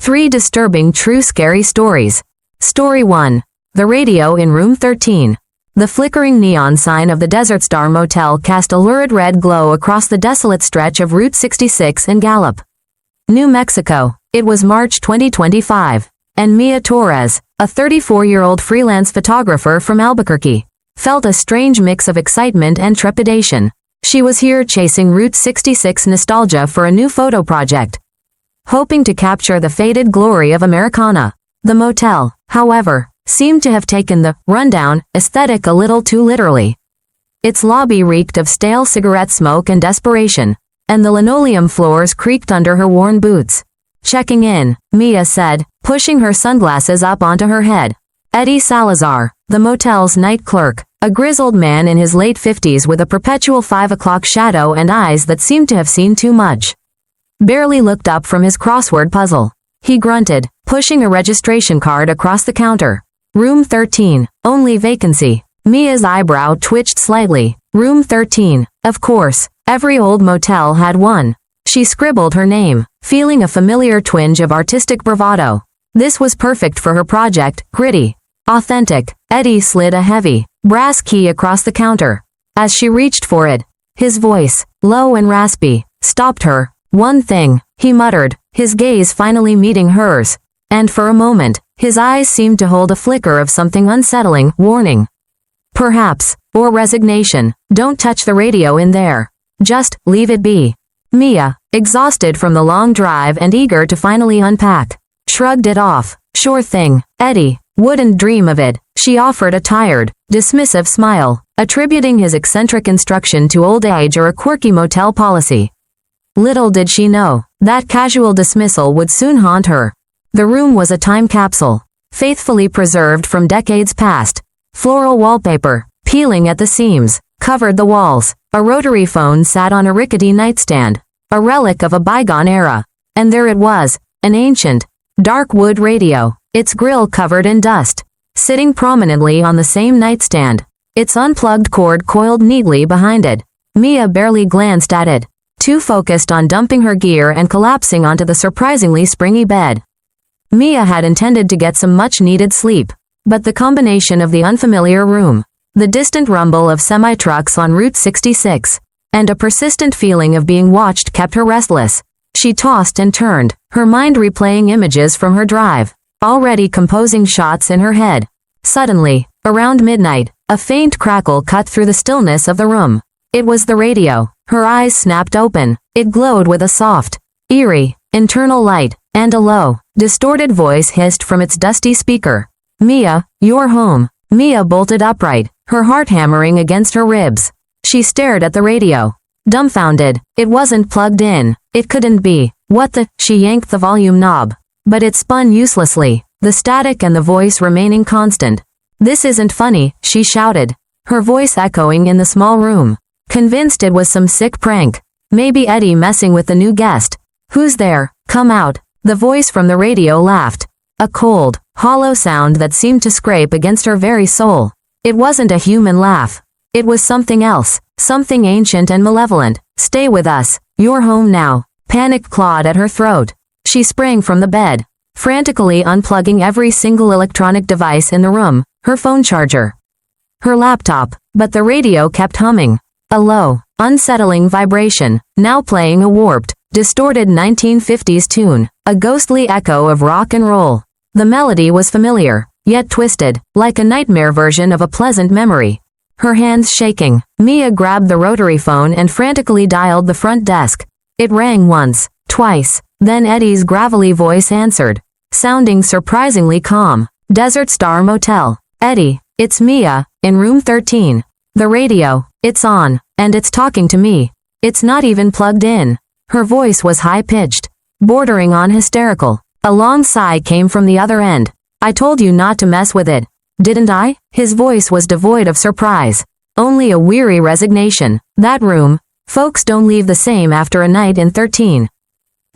3 disturbing true scary stories. Story 1. The radio in room 13. The flickering neon sign of the Desert Star Motel cast a lurid red glow across the desolate stretch of Route 66 in Gallup, New Mexico. It was March 2025, and Mia Torres, a 34-year-old freelance photographer from Albuquerque, felt a strange mix of excitement and trepidation. She was here chasing Route 66 nostalgia for a new photo project, hoping to capture the faded glory of Americana. The motel, however, seemed to have taken the rundown aesthetic a little too literally. Its lobby reeked of stale cigarette smoke and desperation, and the linoleum floors creaked under her worn boots. Checking in, Mia said, pushing her sunglasses up onto her head. Eddie Salazar, the motel's night clerk, a grizzled man in his late 50s with a perpetual 5 o'clock shadow and eyes that seemed to have seen too much, barely looked up from his crossword puzzle. He grunted, pushing a registration card across the counter. Room 13, only vacancy. Mia's eyebrow twitched slightly. Room 13, of course, every old motel had one. She scribbled her name, feeling a familiar twinge of artistic bravado. This was perfect for her project, gritty, authentic. Eddie slid a heavy, brass key across the counter. As she reached for it, his voice, low and raspy, stopped her. One thing, he muttered, his gaze finally meeting hers. And for a moment, his eyes seemed to hold a flicker of something unsettling, warning. Perhaps, or resignation. Don't touch the radio in there. Just leave it be. Mia, exhausted from the long drive and eager to finally unpack, shrugged it off. Sure thing, Eddie, wouldn't dream of it. She offered a tired, dismissive smile, attributing his eccentric instruction to old age or a quirky motel policy. Little did she know, that casual dismissal would soon haunt her. The room was a time capsule, faithfully preserved from decades past. Floral wallpaper, peeling at the seams, covered the walls. A rotary phone sat on a rickety nightstand, a relic of a bygone era. And there it was, an ancient, dark wood radio, its grill covered in dust, sitting prominently on the same nightstand, its unplugged cord coiled neatly behind it. Mia barely glanced at it, too focused on dumping her gear and collapsing onto the surprisingly springy bed. Mia had intended to get some much-needed sleep, but the combination of the unfamiliar room, the distant rumble of semi-trucks on Route 66, and a persistent feeling of being watched kept her restless. She tossed and turned, her mind replaying images from her drive, already composing shots in her head. Suddenly, around midnight, a faint crackle cut through the stillness of the room. It was the radio. Her eyes snapped open. It glowed with a soft, eerie, internal light, and a low, distorted voice hissed from its dusty speaker. Mia, you're home. Mia bolted upright, her heart hammering against her ribs. She stared at the radio, dumbfounded. It wasn't plugged in. It couldn't be. What the? She yanked the volume knob, but it spun uselessly, the static and the voice remaining constant. This isn't funny, she shouted, her voice echoing in the small room, convinced it was some sick prank. Maybe Eddie messing with the new guest. Who's there? Come out. The voice from the radio laughed. A cold, hollow sound that seemed to scrape against her very soul. It wasn't a human laugh. It was something else, something ancient and malevolent. Stay with us. You're home now. Panic clawed at her throat. She sprang from the bed, frantically unplugging every single electronic device in the room, her phone charger, her laptop, but the radio kept humming. A low, unsettling vibration, now playing a warped, distorted 1950s tune, a ghostly echo of rock and roll. The melody was familiar, yet twisted, like a nightmare version of a pleasant memory. Her hands shaking, Mia grabbed the rotary phone and frantically dialed the front desk. It rang once, twice, then Eddie's gravelly voice answered, sounding surprisingly calm. Desert Star Motel. Eddie, it's Mia, in room 13. The radio, it's on, and it's talking to me. It's not even plugged in. Her voice was high-pitched, bordering on hysterical. A long sigh came from the other end. I told you not to mess with it, didn't I? His voice was devoid of surprise, only a weary resignation. That room, folks don't leave the same after a night in 13.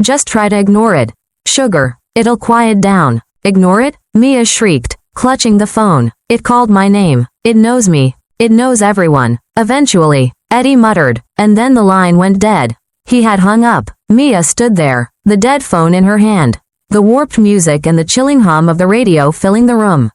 Just try to ignore it. Sugar, it'll quiet down. Ignore it? Mia shrieked, clutching the phone. It called my name. It knows me. It knows everyone. Eventually, Eddie muttered, and then the line went dead. He had hung up. Mia stood there, the dead phone in her hand, the warped music and the chilling hum of the radio filling the room.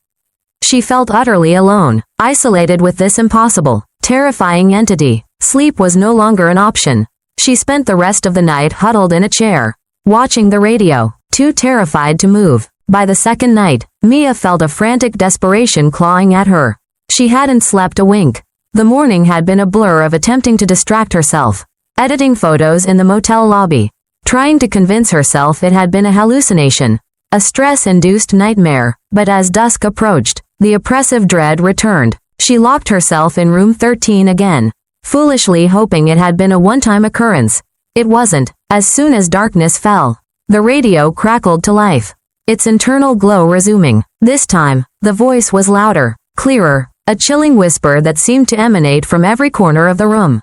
She felt utterly alone, isolated with this impossible, terrifying entity. Sleep was no longer an option. She spent the rest of the night huddled in a chair, watching the radio, too terrified to move. By the second night, Mia felt a frantic desperation clawing at her. She hadn't slept a wink. The morning had been a blur of attempting to distract herself, editing photos in the motel lobby, trying to convince herself it had been a hallucination, a stress-induced nightmare. But as dusk approached, the oppressive dread returned. She locked herself in room 13 again, foolishly hoping it had been a one-time occurrence. It wasn't. As soon as darkness fell, the radio crackled to life, its internal glow resuming. This time, the voice was louder, clearer, a chilling whisper that seemed to emanate from every corner of the room.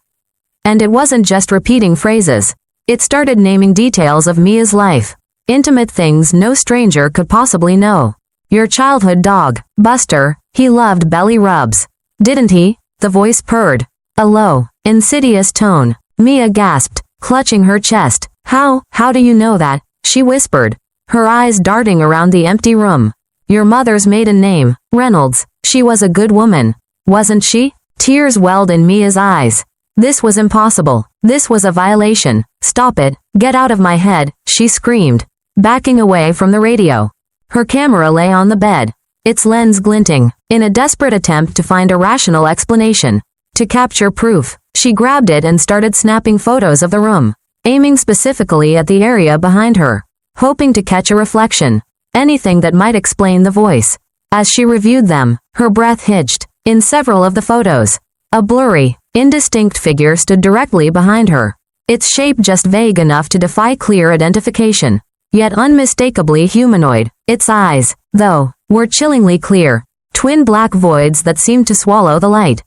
And it wasn't just repeating phrases. It started naming details of Mia's life, intimate things no stranger could possibly know. Your childhood dog, Buster, he loved belly rubs. Didn't he? The voice purred. A low, insidious tone. Mia gasped, clutching her chest. How do you know that? She whispered, her eyes darting around the empty room. Your mother's maiden name, Reynolds. She was a good woman, wasn't she? Tears welled in Mia's eyes. This was impossible. This was a violation. Stop it. Get out of my head, she screamed, backing away from the radio. Her camera lay on the bed, its lens glinting. In a desperate attempt to find a rational explanation, to capture proof, she grabbed it and started snapping photos of the room, aiming specifically at the area behind her, hoping to catch a reflection, anything that might explain the voice. As she reviewed them, her breath hitched. In several of the photos, a blurry, indistinct figure stood directly behind her, its shape just vague enough to defy clear identification, yet unmistakably humanoid. Its eyes, though, were chillingly clear, twin black voids that seemed to swallow the light.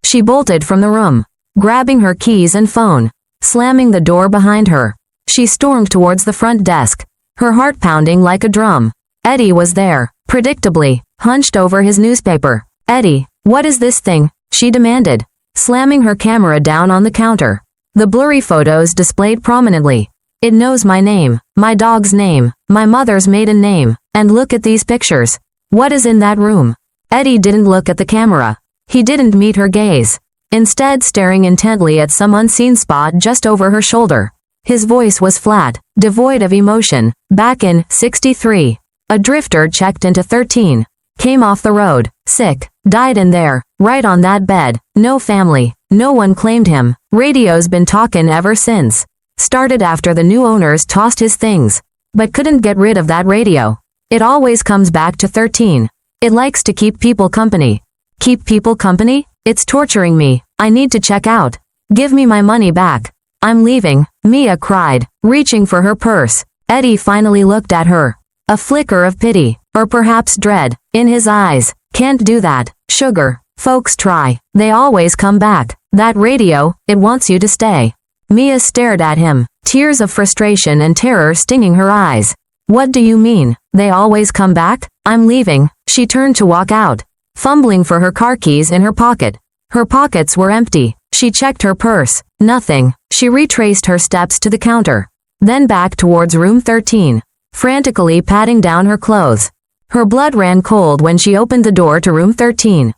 She bolted from the room, grabbing her keys and phone, slamming the door behind her. She stormed towards the front desk, her heart pounding like a drum. Eddie was there, predictably, hunched over his newspaper. Eddie, what is this thing? She demanded, slamming her camera down on the counter. The blurry photos displayed prominently. It knows my name, my dog's name, my mother's maiden name, and look at these pictures. What is in that room? Eddie didn't look at the camera. He didn't meet her gaze, instead staring intently at some unseen spot just over her shoulder. His voice was flat, devoid of emotion. Back in 63, a drifter checked into 13, came off the road, sick, died in there, right on that bed. No family, no one claimed him. Radio's been talkin' ever since. Started after the new owners tossed his things, but couldn't get rid of that radio. It always comes back to 13. It likes to keep people company. Keep people company? It's torturing me. I need to check out. Give me my money back. I'm leaving, Mia cried, reaching for her purse. Eddie finally looked at her, a flicker of pity, or perhaps dread, in his eyes. Can't do that, sugar. Folks try. They always come back. That radio, it wants you to stay. Mia stared at him, tears of frustration and terror stinging her eyes. What do you mean, they always come back? I'm leaving. She turned to walk out, fumbling for her car keys in her pocket. Her pockets were empty. She checked her purse. Nothing. She retraced her steps to the counter, then back towards room 13, frantically patting down her clothes. Her blood ran cold when she opened the door to room 13.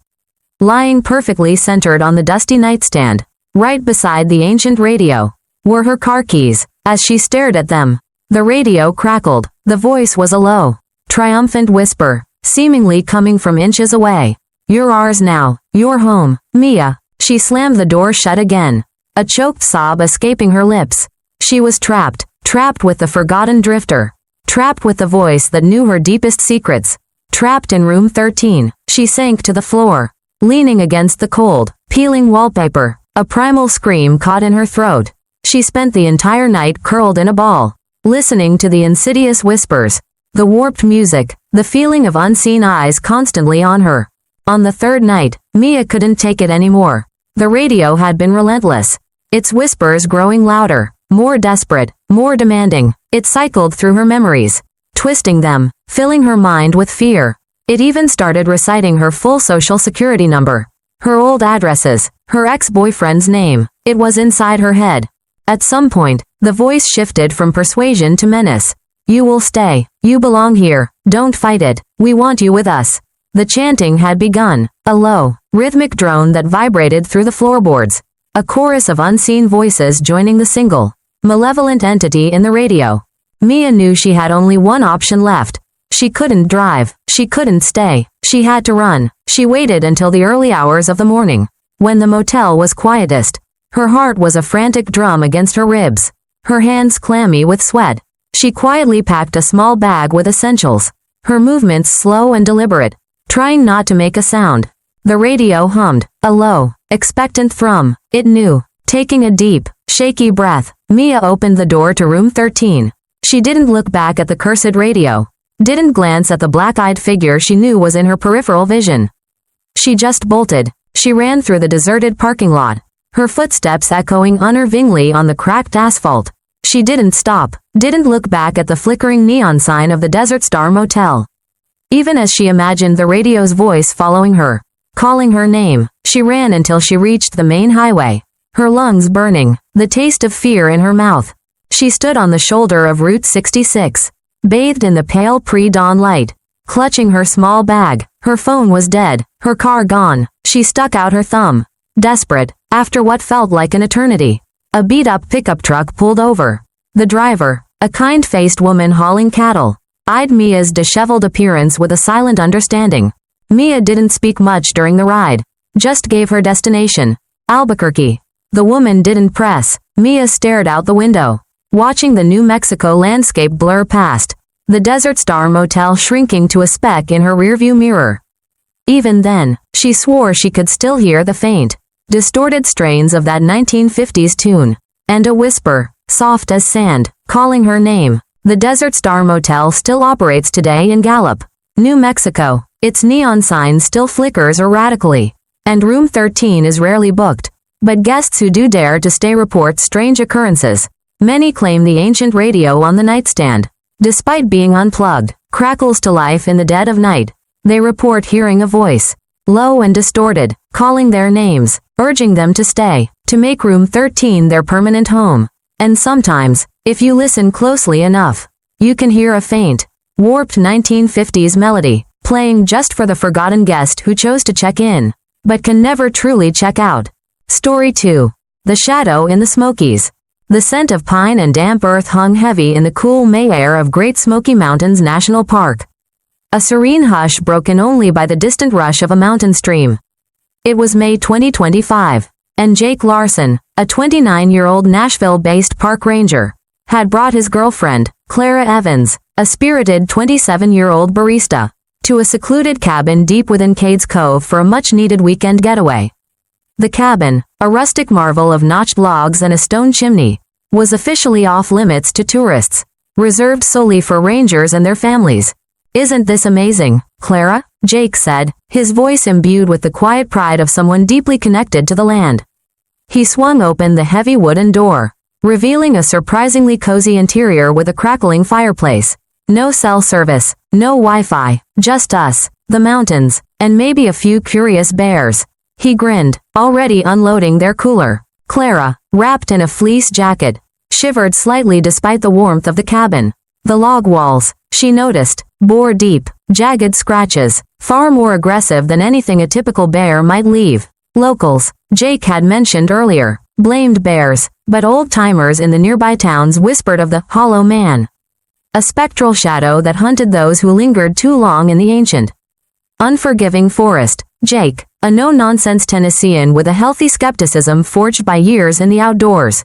Lying perfectly centered on the dusty nightstand, right beside the ancient radio, were her car keys. As she stared at them, the radio crackled. The voice was a low, triumphant whisper, seemingly coming from inches away. You're ours now. You're home, Mia. She slammed the door shut again, a choked sob escaping her lips. She was trapped, trapped with the forgotten drifter, trapped with the voice that knew her deepest secrets, trapped in room 13. She sank to the floor, leaning against the cold, peeling wallpaper. A primal scream caught in her throat. She spent the entire night curled in a ball, listening to the insidious whispers, the warped music, the feeling of unseen eyes constantly on her. On the third night, Mia couldn't take it anymore. The radio had been relentless, its whispers growing louder, more desperate, more demanding. It cycled through her memories, twisting them, filling her mind with fear. It even started reciting her full social security number, her old addresses, her ex-boyfriend's name. It was inside her head. At some point, the voice shifted from persuasion to menace. You will stay. You belong here. Don't fight it. We want you with us. The chanting had begun, a low, rhythmic drone that vibrated through the floorboards. A chorus of unseen voices joining the single, malevolent entity in the radio. Mia knew she had only one option left. She couldn't drive. She couldn't stay. She had to run. She waited until the early hours of the morning, when the motel was quietest. Her heart was a frantic drum against her ribs, her hands clammy with sweat. She quietly packed a small bag with essentials, her movements slow and deliberate, trying not to make a sound. The radio hummed, a low, expectant thrum. It knew. Taking a deep, shaky breath, Mia opened the door to room 13. She didn't look back at the cursed radio, didn't glance at the black-eyed figure she knew was in her peripheral vision. She just bolted. She ran through the deserted parking lot, her footsteps echoing unnervingly on the cracked asphalt. She didn't stop, didn't look back at the flickering neon sign of the Desert Star Motel. Even as she imagined the radio's voice following her, calling her name, she ran until she reached the main highway, her lungs burning, the taste of fear in her mouth. She stood on the shoulder of Route 66, bathed in the pale pre-dawn light, clutching her small bag. Her phone was dead, her car gone. She stuck out her thumb. Desperate, after what felt like an eternity, a beat-up pickup truck pulled over. The driver, a kind-faced woman hauling cattle, eyed Mia's disheveled appearance with a silent understanding. Mia didn't speak much during the ride, just gave her destination, Albuquerque. The woman didn't press. Mia stared out the window, watching the New Mexico landscape blur past, the Desert Star Motel shrinking to a speck in her rearview mirror. Even then, she swore she could still hear the faint, distorted strains of that 1950s tune, and a whisper, soft as sand, calling her name. The Desert Star Motel still operates today in Gallup, New Mexico. Its neon sign still flickers erratically, and room 13 is rarely booked. But guests who do dare to stay report strange occurrences. Many claim the ancient radio on the nightstand, despite being unplugged, crackles to life in the dead of night. They report hearing a voice, low and distorted, calling their names, urging them to stay, to make room 13 their permanent home. And sometimes, if you listen closely enough, you can hear a faint, warped 1950s melody, playing just for the forgotten guest who chose to check in, but can never truly check out. Story 2. The Shadow in the Smokies. The scent of pine and damp earth hung heavy in the cool May air of Great Smoky Mountains National Park. A serene hush broken only by the distant rush of a mountain stream. It was May 2025, and Jake Larson, a 29-year-old Nashville-based park ranger, had brought his girlfriend, Clara Evans, a spirited 27-year-old barista, to a secluded cabin deep within Cades Cove for a much-needed weekend getaway. The cabin, a rustic marvel of notched logs and a stone chimney, was officially off-limits to tourists, reserved solely for rangers and their families. "Isn't this amazing, Clara?" Jake said, his voice imbued with the quiet pride of someone deeply connected to the land. He swung open the heavy wooden door, revealing a surprisingly cozy interior with a crackling fireplace. No cell service, no Wi-Fi, just us, the mountains, and maybe a few curious bears. He grinned, already unloading their cooler. Clara, wrapped in a fleece jacket, shivered slightly despite the warmth of the cabin. The log walls, she noticed, bore deep, jagged scratches, far more aggressive than anything a typical bear might leave. Locals, Jake had mentioned earlier, blamed bears, but old-timers in the nearby towns whispered of the Hollow Man, a spectral shadow that hunted those who lingered too long in the ancient, unforgiving forest. Jake, a no-nonsense Tennessean with a healthy skepticism forged by years in the outdoors,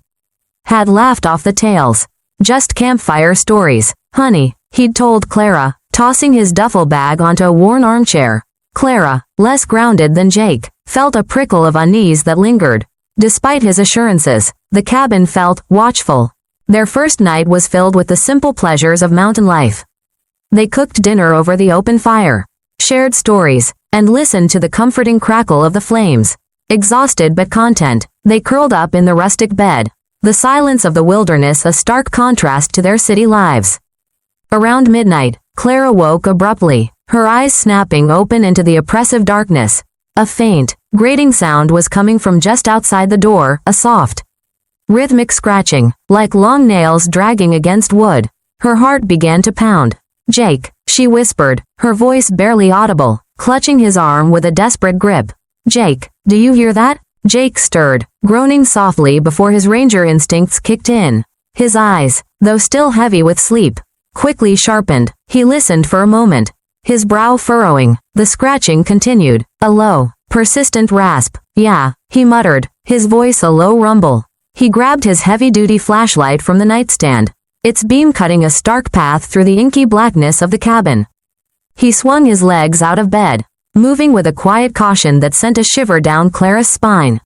had laughed off the tales. Just campfire stories, honey, he'd told Clara, tossing his duffel bag onto a worn armchair. Clara, less grounded than Jake, felt a prickle of unease that lingered. Despite his assurances, the cabin felt watchful. Their first night was filled with the simple pleasures of mountain life. They cooked dinner over the open fire, shared stories, and listened to the comforting crackle of the flames. Exhausted but content, they curled up in the rustic bed, the silence of the wilderness a stark contrast to their city lives. Around midnight, Clara woke abruptly, her eyes snapping open into the oppressive darkness. A faint, grating sound was coming from just outside the door, a soft, rhythmic scratching, like long nails dragging against wood. Her heart began to pound. "Jake," she whispered, her voice barely audible, clutching his arm with a desperate grip. "Jake, do you hear that?" Jake stirred, groaning softly before his ranger instincts kicked in. His eyes, though still heavy with sleep, quickly sharpened. He listened for a moment, his brow furrowing. The scratching continued, a low, persistent rasp. "Yeah," he muttered, his voice a low rumble. He grabbed his heavy-duty flashlight from the nightstand, its beam cutting a stark path through the inky blackness of the cabin. He swung his legs out of bed, moving with a quiet caution that sent a shiver down Clara's spine.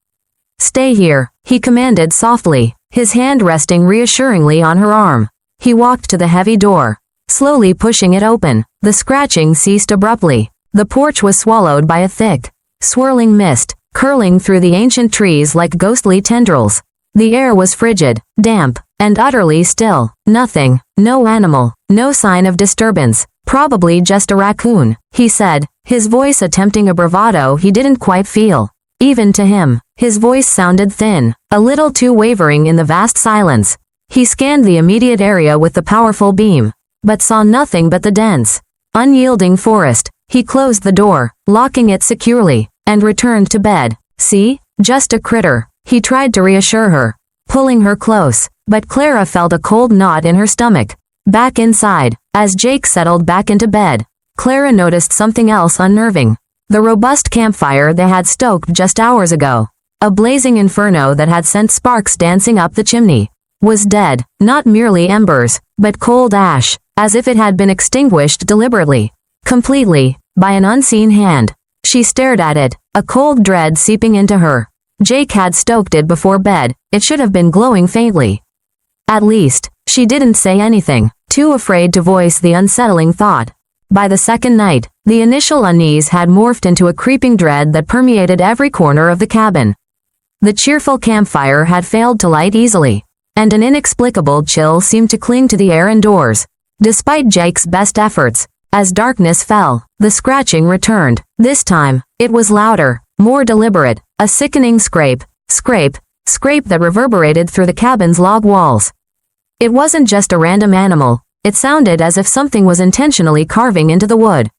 "Stay here," he commanded softly, his hand resting reassuringly on her arm. He walked to the heavy door, slowly pushing it open. The scratching ceased abruptly. The porch was swallowed by a thick, swirling mist, curling through the ancient trees like ghostly tendrils. The air was frigid, damp, and utterly still. Nothing, no animal, no sign of disturbance. "Probably just a raccoon," he said, his voice attempting a bravado he didn't quite feel. Even to him, his voice sounded thin, a little too wavering in the vast silence. He scanned the immediate area with the powerful beam, but saw nothing but the dense, unyielding forest. He closed the door, locking it securely, and returned to bed. "See? Just a critter," he tried to reassure her, pulling her close, but Clara felt a cold knot in her stomach. Back inside, as Jake settled back into bed, Clara noticed something else unnerving. The robust campfire they had stoked just hours ago, a blazing inferno that had sent sparks dancing up the chimney, was dead, not merely embers, but cold ash, as if it had been extinguished deliberately, completely, by an unseen hand. She stared at it, a cold dread seeping into her. Jake had stoked it before bed, it should have been glowing faintly. At least, she didn't say anything, too afraid to voice the unsettling thought. By the second night, the initial unease had morphed into a creeping dread that permeated every corner of the cabin. The cheerful campfire had failed to light easily, and an inexplicable chill seemed to cling to the air indoors. Despite Jake's best efforts, as darkness fell, the scratching returned. This time, it was louder, more deliberate, a sickening scrape, scrape that reverberated through the cabin's log walls. It wasn't just a random animal, it sounded as if something was intentionally carving into the wood.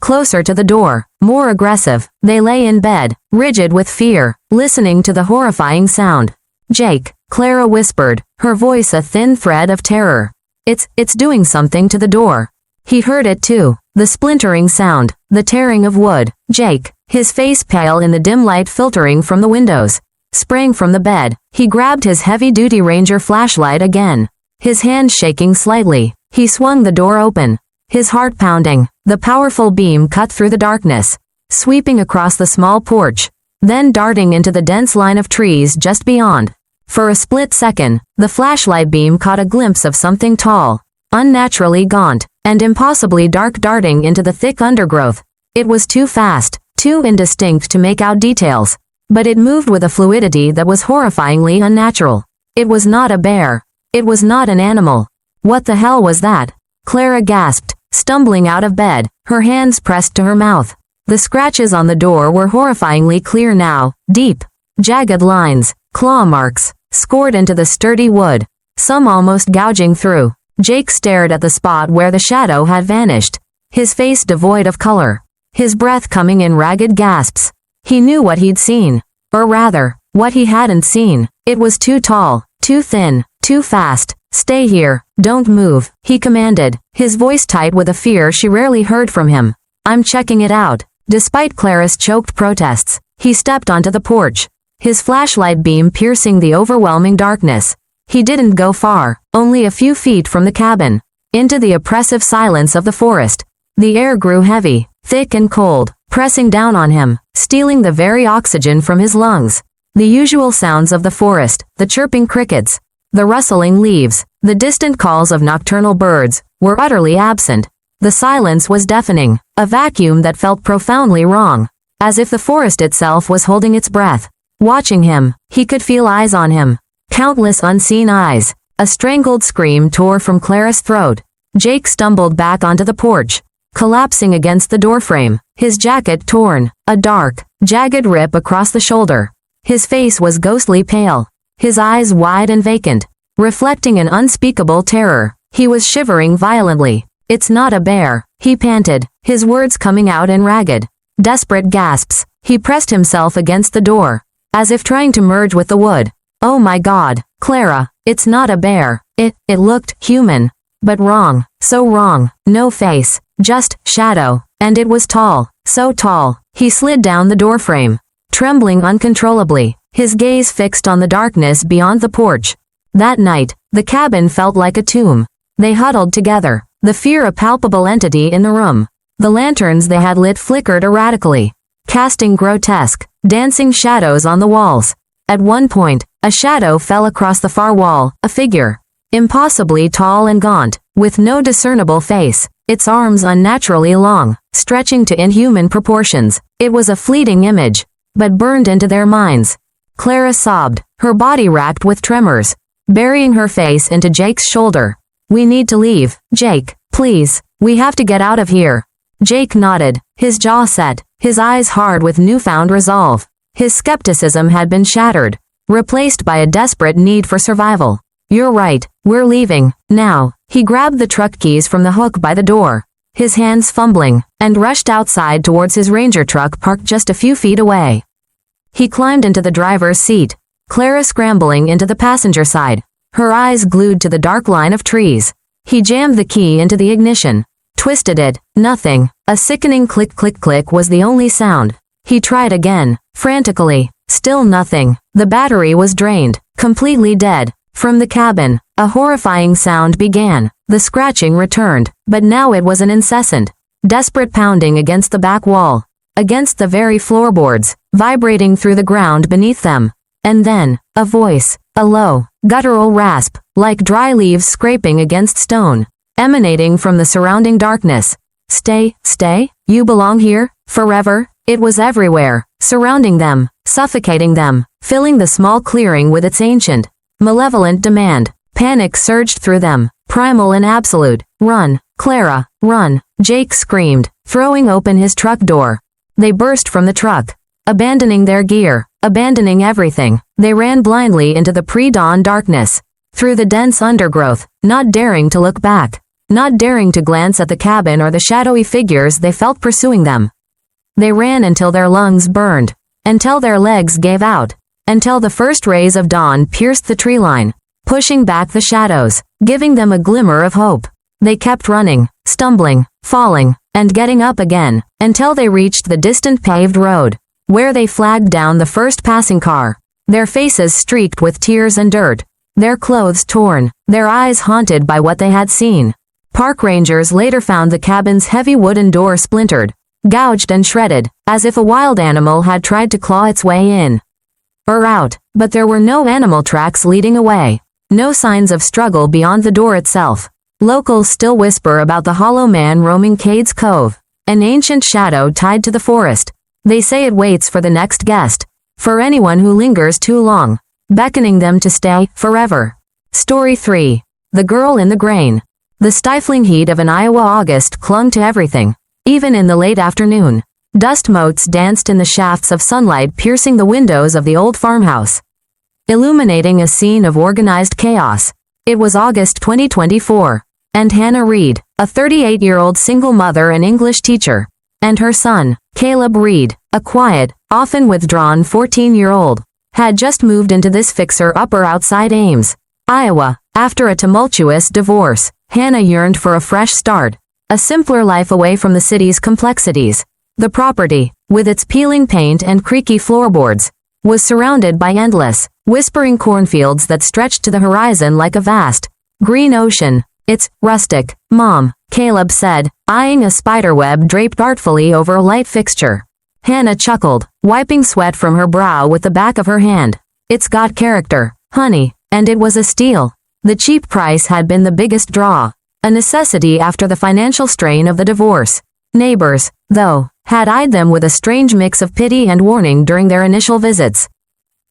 Closer to the door, more aggressive, they lay in bed, rigid with fear, listening to the horrifying sound. "Jake," Clara whispered, her voice a thin thread of terror. It's doing something to the door." He heard it too, the splintering sound, the tearing of wood. Jake, his face pale in the dim light filtering from the windows, sprang from the bed. He grabbed his heavy-duty Ranger flashlight again. His hand shaking slightly, he swung the door open, his heart pounding. The powerful beam cut through the darkness, sweeping across the small porch, then darting into the dense line of trees just beyond. For a split second, the flashlight beam caught a glimpse of something tall, unnaturally gaunt, and impossibly dark darting into the thick undergrowth. It was too fast, too indistinct to make out details, but it moved with a fluidity that was horrifyingly unnatural. It was not a bear. It was not an animal. What the hell was that? Clara gasped, stumbling out of bed, her hands pressed to her mouth. The scratches on the door were horrifyingly clear now, deep, jagged lines, claw marks, scored into the sturdy wood, some almost gouging through. Jake stared at the spot where the shadow had vanished, his face devoid of color, his breath coming in ragged gasps. He knew what he'd seen, or rather, what he hadn't seen. It was too tall, too thin, too fast. "Stay here, don't move," he commanded, his voice tight with a fear she rarely heard from him. "I'm checking it out." Despite Clara's choked protests, he stepped onto the porch, his flashlight beam piercing the overwhelming darkness. He didn't go far, only a few feet from the cabin, into the oppressive silence of the forest. The air grew heavy, thick and cold, pressing down on him, stealing the very oxygen from his lungs. The usual sounds of the forest, the chirping crickets, the rustling leaves, the distant calls of nocturnal birds, were utterly absent. The silence was deafening, a vacuum that felt profoundly wrong, as if the forest itself was holding its breath, watching him. He could feel eyes on him, countless unseen eyes. A strangled scream tore from Clara's throat. Jake stumbled back onto the porch, collapsing against the doorframe, his jacket torn, a dark, jagged rip across the shoulder. His face was ghostly pale, his eyes wide and vacant, reflecting an unspeakable terror. He was shivering violently. "It's not a bear," he panted, his words coming out in ragged, desperate gasps. He pressed himself against the door, as if trying to merge with the wood. "Oh my God, Clara, it's not a bear. It looked human. But wrong, so wrong. No face, just shadow. And it was tall, so tall." He slid down the doorframe, trembling uncontrollably, his gaze fixed on the darkness beyond the porch. That night, the cabin felt like a tomb. They huddled together, the fear a palpable entity in the room. The lanterns they had lit flickered erratically, casting grotesque, dancing shadows on the walls. At one point, a shadow fell across the far wall, a figure, impossibly tall and gaunt, with no discernible face, its arms unnaturally long, stretching to inhuman proportions. It was a fleeting image, but burned into their minds. Clara sobbed, her body racked with tremors, burying her face into Jake's shoulder. "We need to leave, Jake, please. We have to get out of here." Jake nodded, his jaw set, his eyes hard with newfound resolve. His skepticism had been shattered, replaced by a desperate need for survival. "You're right, we're leaving, now." He grabbed the truck keys from the hook by the door, his hands fumbling, and rushed outside towards his Ranger truck parked just a few feet away. He climbed into the driver's seat, Clara scrambling into the passenger side, her eyes glued to the dark line of trees. He jammed the key into the ignition, twisted it, nothing. A sickening click-click-click was the only sound. He tried again, frantically, still nothing. The battery was drained, completely dead. From the cabin, a horrifying sound began. The scratching returned, but now it was an incessant, desperate pounding against the back wall, against the very floorboards, vibrating through the ground beneath them. And then, a voice, a low, guttural rasp, like dry leaves scraping against stone, emanating from the surrounding darkness. "Stay, stay? You belong here? Forever?" It was everywhere, surrounding them, suffocating them, filling the small clearing with its ancient, malevolent demand. Panic surged through them, primal and absolute. "Run, Clara, run!" Jake screamed, throwing open his truck door. They burst from the truck, abandoning their gear, abandoning everything. They ran blindly into the pre-dawn darkness, through the dense undergrowth, not daring to look back, not daring to glance at the cabin or the shadowy figures they felt pursuing them. They ran until their lungs burned, until their legs gave out, until the first rays of dawn pierced the tree line, pushing back the shadows, giving them a glimmer of hope. They kept running, stumbling, falling, and getting up again, until they reached the distant paved road, where they flagged down the first passing car, their faces streaked with tears and dirt, their clothes torn, their eyes haunted by what they had seen. Park rangers later found the cabin's heavy wooden door splintered, gouged and shredded, as if a wild animal had tried to claw its way in or out, but there were no animal tracks leading away, no signs of struggle beyond the door itself. Locals still whisper about the hollow man roaming Cade's Cove, an ancient shadow tied to the forest. They say it waits for the next guest, for anyone who lingers too long, beckoning them to stay forever. Story 3. The Girl in the Grain. The stifling heat of an Iowa August clung to everything. Even in the late afternoon, dust motes danced in the shafts of sunlight piercing the windows of the old farmhouse, illuminating a scene of organized chaos. It was August 2024, and Hannah Reed, a 38-year-old single mother and English teacher, and her son, Caleb Reed, a quiet, often withdrawn 14-year-old, had just moved into this fixer-upper outside Ames, Iowa. After a tumultuous divorce, Hannah yearned for a fresh start, a simpler life away from the city's complexities. The property, with its peeling paint and creaky floorboards, was surrounded by endless, whispering cornfields that stretched to the horizon like a vast, green ocean. "It's rustic, Mom," Caleb said, eyeing a spiderweb draped artfully over a light fixture. Hannah chuckled, wiping sweat from her brow with the back of her hand. "It's got character, honey," and it was a steal. The cheap price had been the biggest draw, a necessity after the financial strain of the divorce. Neighbors, though, had eyed them with a strange mix of pity and warning during their initial visits.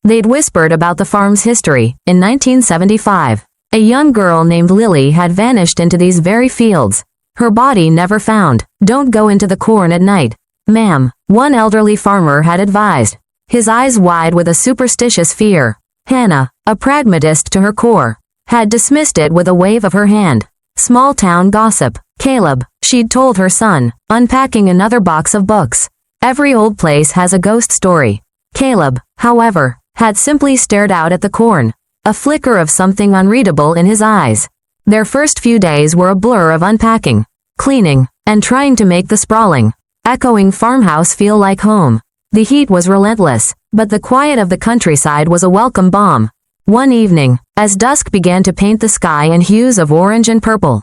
They'd whispered about the farm's history. In 1975, a young girl named Lily had vanished into these very fields. Her body never found. "Don't go into the corn at night, ma'am," one elderly farmer had advised, his eyes wide with a superstitious fear. Hannah, a pragmatist to her core, had dismissed it with a wave of her hand. Small town gossip. Caleb, she'd told her son, unpacking another box of books. Every old place has a ghost story. Caleb, however, had simply stared out at the corn, a flicker of something unreadable in his eyes. Their first few days were a blur of unpacking, cleaning, and trying to make the sprawling, echoing farmhouse feel like home. The heat was relentless, but the quiet of the countryside was a welcome balm. One evening, as dusk began to paint the sky in hues of orange and purple,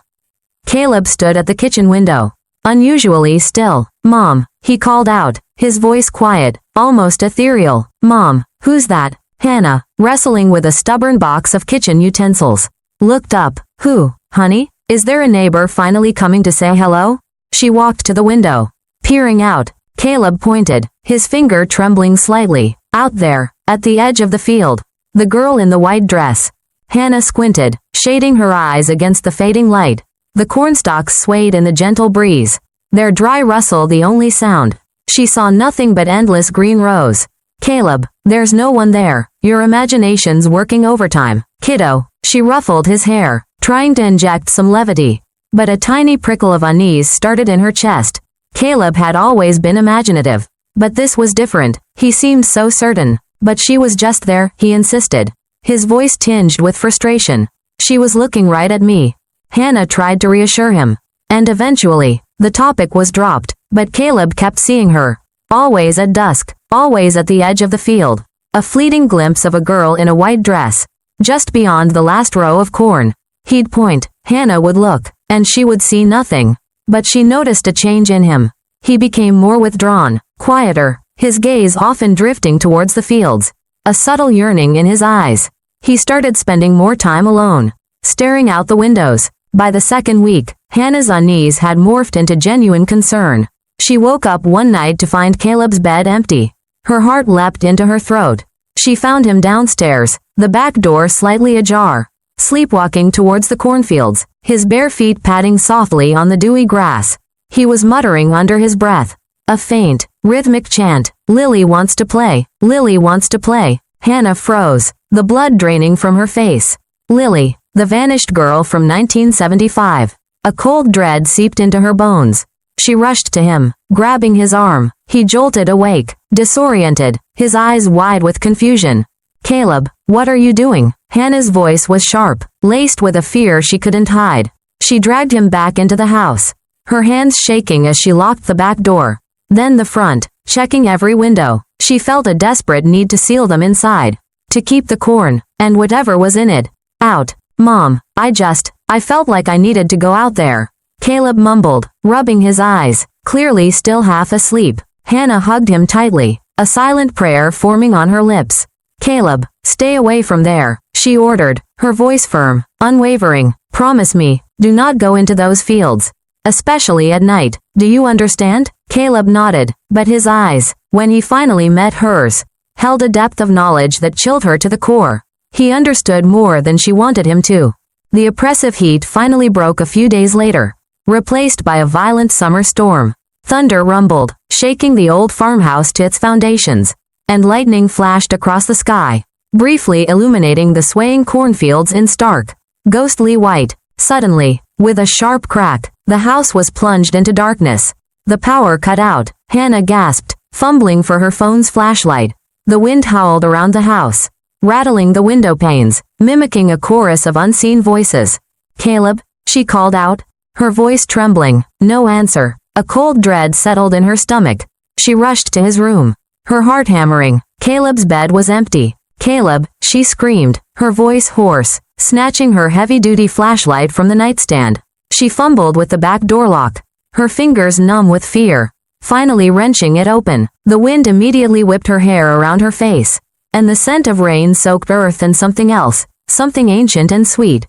Caleb stood at the kitchen window, unusually still. "Mom," he called out, his voice quiet, almost ethereal. "Mom, who's that?" Hannah, wrestling with a stubborn box of kitchen utensils, looked up. "Who, honey? Is there a neighbor finally coming to say hello?" She walked to the window. Peering out, Caleb pointed, his finger trembling slightly. "Out there, at the edge of the field. The girl in the white dress." Hannah squinted, shading her eyes against the fading light. The cornstalks swayed in the gentle breeze, their dry rustle the only sound. She saw nothing but endless green rows. "Caleb, there's no one there. Your imagination's working overtime, kiddo." She ruffled his hair, trying to inject some levity. But a tiny prickle of unease started in her chest. Caleb had always been imaginative, but this was different. He seemed so certain. "But she was just there," he insisted, his voice tinged with frustration. "She was looking right at me." Hannah tried to reassure him, and eventually, the topic was dropped, but Caleb kept seeing her. Always at dusk, always at the edge of the field. A fleeting glimpse of a girl in a white dress, just beyond the last row of corn. He'd point, Hannah would look, and she would see nothing. But she noticed a change in him. He became more withdrawn, quieter, his gaze often drifting towards the fields, a subtle yearning in his eyes. He started spending more time alone, staring out the windows. By the second week, Hannah's unease had morphed into genuine concern. She woke up one night to find Caleb's bed empty. Her heart leapt into her throat. She found him downstairs, the back door slightly ajar, sleepwalking towards the cornfields, his bare feet padding softly on the dewy grass. He was muttering under his breath, a faint, rhythmic chant, "Lily wants to play, Lily wants to play." Hannah froze, the blood draining from her face. Lily, the vanished girl from 1975. A cold dread seeped into her bones. She rushed to him, grabbing his arm. He jolted awake, disoriented, his eyes wide with confusion. "Caleb, what are you doing?" Hannah's voice was sharp, laced with a fear she couldn't hide. She dragged him back into the house, her hands shaking as she locked the back door. Then the front, checking every window. She felt a desperate need to seal them inside, to keep the corn, and whatever was in it, out. "Mom, I felt like I needed to go out there," Caleb mumbled, rubbing his eyes, clearly still half asleep. Hannah hugged him tightly, a silent prayer forming on her lips. "Caleb, stay away from there," she ordered, her voice firm, unwavering. "Promise me, do not go into those fields. Especially at night. Do you understand?" Caleb nodded, but his eyes, when he finally met hers, held a depth of knowledge that chilled her to the core. He understood more than she wanted him to. The oppressive heat finally broke a few days later, replaced by a violent summer storm. Thunder rumbled, shaking the old farmhouse to its foundations, and lightning flashed across the sky, briefly illuminating the swaying cornfields in stark, ghostly white. Suddenly, with a sharp crack, the house was plunged into darkness. The power cut out. Hannah gasped, fumbling for her phone's flashlight. The wind howled around the house, rattling the window panes, mimicking a chorus of unseen voices. "Caleb," she called out, her voice trembling. No answer. A cold dread settled in her stomach. She rushed to his room, her heart hammering. Caleb's bed was empty. "Caleb," she screamed, her voice hoarse, snatching her heavy-duty flashlight from the nightstand. She fumbled with the back door lock, her fingers numb with fear, finally wrenching it open. The wind immediately whipped her hair around her face, and the scent of rain-soaked earth and something else, something ancient and sweet,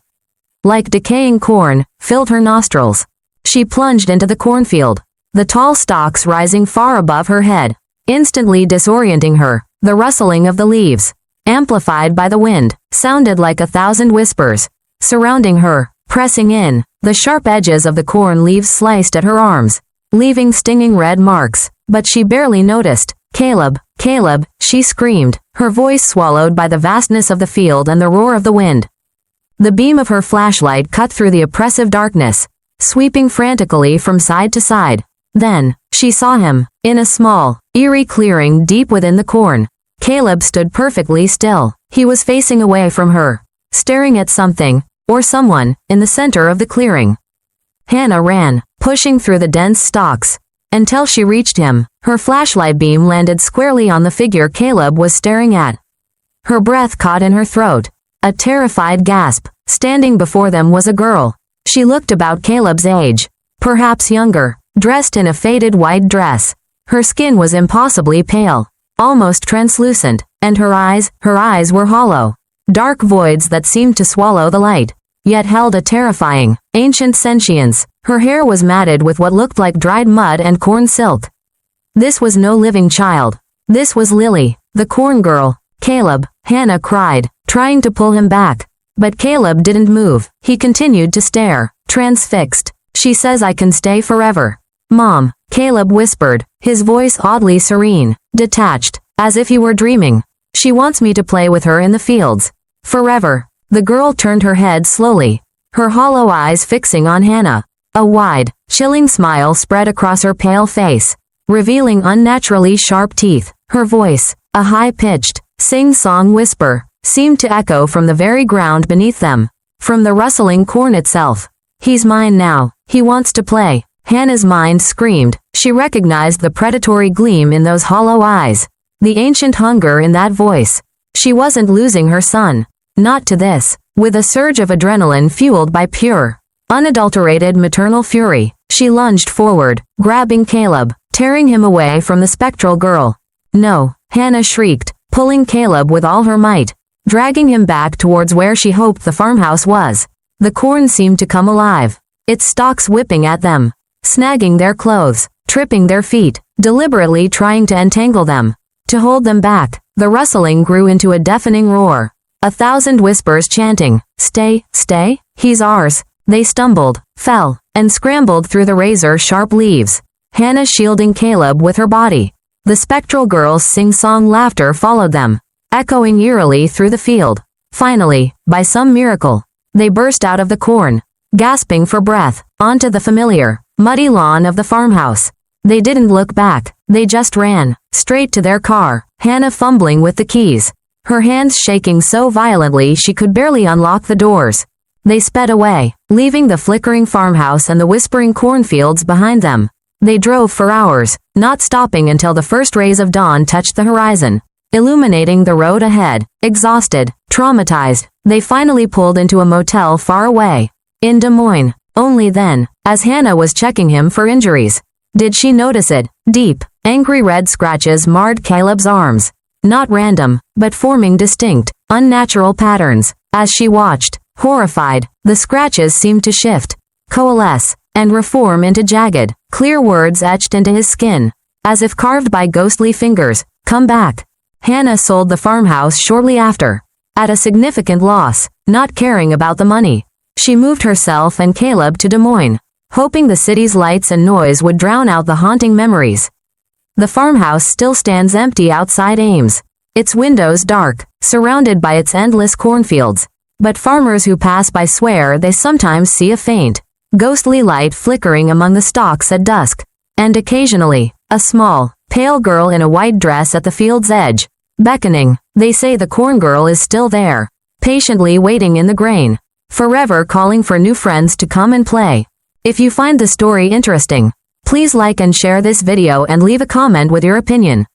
like decaying corn, filled her nostrils. She plunged into the cornfield, the tall stalks rising far above her head, instantly disorienting her. The rustling of the leaves, amplified by the wind, sounded like 1,000 whispers, surrounding her, pressing in. The sharp edges of the corn leaves sliced at her arms, leaving stinging red marks, but she barely noticed. "Caleb, Caleb," she screamed, her voice swallowed by the vastness of the field and the roar of the wind. The beam of her flashlight cut through the oppressive darkness, sweeping frantically from side to side. Then, she saw him, in a small, eerie clearing deep within the corn. Caleb stood perfectly still. He was facing away from her, staring at something, or someone, in the center of the clearing. Hannah ran, pushing through the dense stalks, until she reached him. Her flashlight beam landed squarely on the figure Caleb was staring at. Her breath caught in her throat. A terrified gasp. Standing before them was a girl. She looked about Caleb's age, perhaps younger, dressed in a faded white dress. Her skin was impossibly pale, almost translucent, and her eyes were hollow, dark voids that seemed to swallow the light, yet held a terrifying, ancient sentience. Her hair was matted with what looked like dried mud and corn silk. This was no living child. This was Lily, the corn girl. Caleb, Hannah cried, trying to pull him back. But Caleb didn't move. He continued to stare, transfixed. She says I can stay forever. Mom, Caleb whispered, his voice oddly serene, detached, as if he were dreaming. She wants me to play with her in the fields. Forever. The girl turned her head slowly, her hollow eyes fixing on Hannah. A wide, chilling smile spread across her pale face, revealing unnaturally sharp teeth. Her voice, a high-pitched, sing-song whisper, seemed to echo from the very ground beneath them, from the rustling corn itself. He's mine now. He wants to play. Hannah's mind screamed. She recognized the predatory gleam in those hollow eyes, the ancient hunger in that voice. She wasn't losing her son. Not to this. With a surge of adrenaline fueled by pure, unadulterated maternal fury, she lunged forward, grabbing Caleb, tearing him away from the spectral girl. No, Hannah shrieked, pulling Caleb with all her might, dragging him back towards where she hoped the farmhouse was. The corn seemed to come alive, its stalks whipping at them, snagging their clothes, tripping their feet, deliberately trying to entangle them, to hold them back. The rustling grew into a deafening roar. 1,000 whispers chanting, "Stay, stay, he's ours." They stumbled, fell, and scrambled through the razor-sharp leaves, Hannah shielding Caleb with her body. The spectral girl's sing-song laughter followed them, echoing eerily through the field. Finally, by some miracle, they burst out of the corn, gasping for breath, onto the familiar, muddy lawn of the farmhouse. They didn't look back. They just ran, straight to their car, Hannah fumbling with the keys, her hands shaking so violently she could barely unlock the doors. They sped away, leaving the flickering farmhouse and the whispering cornfields behind them. They drove for hours, not stopping until the first rays of dawn touched the horizon, illuminating the road ahead. Exhausted, traumatized, they finally pulled into a motel far away, in Des Moines. Only then, as Hannah was checking him for injuries, did she notice it. Deep, angry red scratches marred Caleb's arms, not random, but forming distinct, unnatural patterns. As she watched, horrified, the scratches seemed to shift, coalesce, and reform into jagged, clear words etched into his skin, as if carved by ghostly fingers. Come back. Hannah sold the farmhouse shortly after, at a significant loss, not caring about the money. She moved herself and Caleb to Des Moines, hoping the city's lights and noise would drown out the haunting memories. The farmhouse still stands empty outside Ames, its windows dark, surrounded by its endless cornfields. But farmers who pass by swear they sometimes see a faint, ghostly light flickering among the stalks at dusk, and occasionally, a small, pale girl in a white dress at the field's edge, beckoning. They say the corn girl is still there, patiently waiting in the grain, forever calling for new friends to come and play. If you find the story interesting, please like and share this video and leave a comment with your opinion.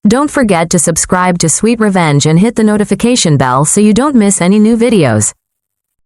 Don't forget to subscribe to Sweet Revenge and hit the notification bell so you don't miss any new videos.